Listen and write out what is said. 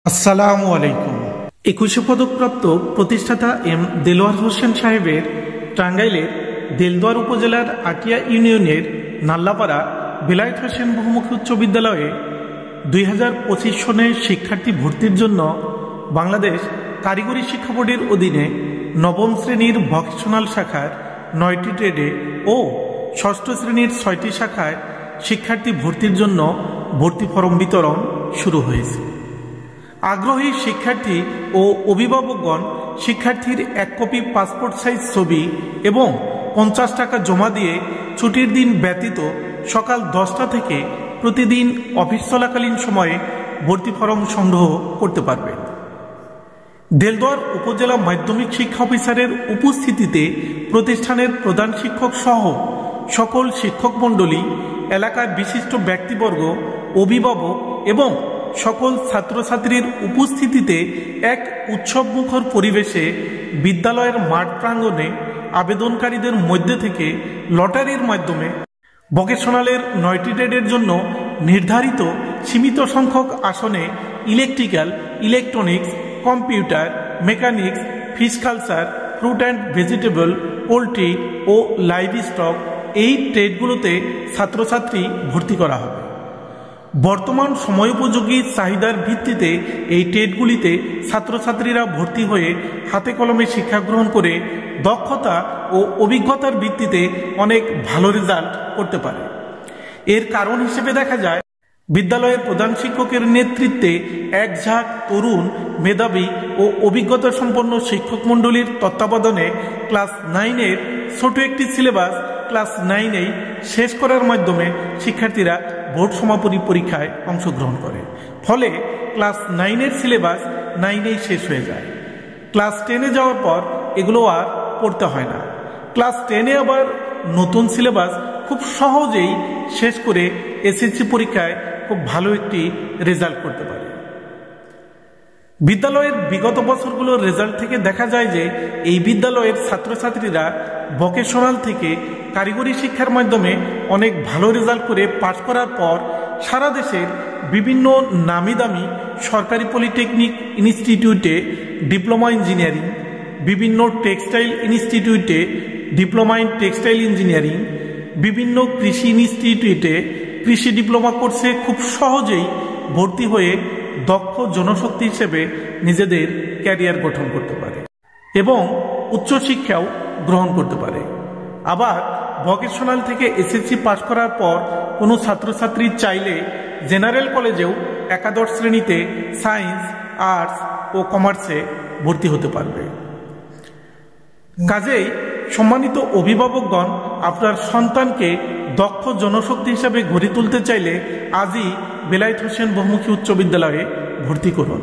আসসালামু আলাইকুম। 21 পদকপ্রাপ্ত প্রতিষ্ঠাতা এম দেলোয়ার হোসেন সাহেবের টাঙ্গাইলের দেলদুয়ার উপজেলার আটিয়া ইউনিয়নের নাল্লাপাড়া বেলায়েত হোসেন বহুমুখী উচ্চ বিদ্যালয়ে 2025 সনে শিক্ষার্থী ভর্তির জন্য বাংলাদেশ কারিগরি শিক্ষা বোর্ডের অধীনে নবম শ্রেণীর ভকেশনাল শাখার 9টি ট্রেডে ও ষষ্ঠ শ্রেণীর 6টি শাখায় শিক্ষার্থী ভর্তির জন্য ভর্তি ফরম বিতরণ শুরু হয়েছে। আগ্রহী শিক্ষার্থী ও অভিভাবকগণ শিক্ষার্থীর 1 কপি পাসপোর্ট সাইজ ছবি এবং 50 টাকা জমা দিয়ে ছুটির দিন ব্যতীত সকাল 10টা থেকে প্রতিদিন অফিস চলাকালীন সময়ে ভর্তি ফরম সংগ্রহ করতে পারবেন। দেলদুয়ার উপজেলা মাধ্যমিক শিক্ষা অফিসারের উপস্থিতিতে প্রতিষ্ঠানের প্রধান শিক্ষক সহ সকল শিক্ষক মণ্ডলী, এলাকার বিশিষ্ট ব্যক্তিবর্গ, অভিভাবক এবং সকল ছাত্রছাত্রীর উপস্থিতিতে এক উৎসবমুখর পরিবেশে বিদ্যালয়ের মাঠ প্রাঙ্গণে আবেদনকারীদের মধ্যে থেকে লটারির মাধ্যমে ভকেশনালের 9টি ট্রেডের জন্য নির্ধারিত সীমিত সংখ্যক আসনে electrical, electronics, computer, mechanics, fish culture, fruit and vegetable, poultry ও লাইভ স্টক এই ট্রেডগুলোতে ছাত্রছাত্রী ভর্তি করা হবে। বর্তমান সময়োপযোগী চাহিদার ভিত্তিতে এই ট্রেডগুলিতে ছাত্রছাত্রীরা ভর্তি হয়ে হাতে কলমে শিক্ষা গ্রহণ করে দক্ষতা ও অভিজ্ঞতার ভিত্তিতে অনেক ভালো রেজাল্ট করতে পারে। এর কারণ হিসেবে দেখা যায় বিদ্যালয়ের প্রধান শিক্ষকের নেতৃত্বে এক ঝাঁক তরুণ, মেধাবী ও অভিজ্ঞতা সম্পন্ন শিক্ষক মণ্ডলীর তত্ত্বাবধানে ক্লাস 9-এর ছোট একটি সিলেবাস ক্লাস 9-এই শেষ করার মাধ্যমে শিক্ষার্থীরা বোর্ড সমাপনী পরীক্ষায় অংশগ্রহণ করে। ফলে ক্লাস 9-এর সিলেবাস 9-এই শেষ হয়ে যায়। ক্লাস 10-এ যাওয়ার পর এগুলো আর পড়তে হয় না। ক্লাস 10-এ আবার নতুন সিলেবাস খুব সহজেই শেষ করে এসএসসি পরীক্ষায় খুব ভালো একটি রেজাল্ট করতে পারে। বিদ্যালয়ের বিগত বছরগুলোর রেজাল্ট থেকে দেখা যায় যে এই বিদ্যালয়ের ছাত্রছাত্রীরা ভকেশনাল থেকে কারিগরি শিক্ষার মাধ্যমে অনেক ভালো রেজাল্ট করে পাশ করার পর সারা দেশের বিভিন্ন নামি দামি সরকারি পলিটেকনিক ইনস্টিটিউটে ডিপ্লোমা ইঞ্জিনিয়ারিং, বিভিন্ন টেক্সটাইল ইনস্টিটিউটে ডিপ্লোমা ইন টেক্সটাইল ইঞ্জিনিয়ারিং, বিভিন্ন কৃষি ইনস্টিটিউটে কৃষি ডিপ্লোমা কোর্সে খুব সহজেই ভর্তি হয়ে দক্ষ জনশক্তি হিসেবে নিজেদের ক্যারিয়ার গঠন করতে পারে এবং উচ্চশিক্ষাও গ্রহণ করতে পারে। আবার ভকেশনাল থেকে এসএসসি পাশ করার পর কোনো ছাত্রছাত্রী চাইলে জেনারেল কলেজেও একাদশ শ্রেণীতে সায়েন্স, আর্টস ও কমার্সে ভর্তি হতে পারবে। কাজেই সম্মানিত অভিভাবকগণ, আপনার সন্তানকে দক্ষ জনশক্তি হিসাবে গড়ে তুলতে চাইলে আজই বেলায়েত হোসেন বহুমুখী উচ্চ বিদ্যালয়ে ভর্তি করুন।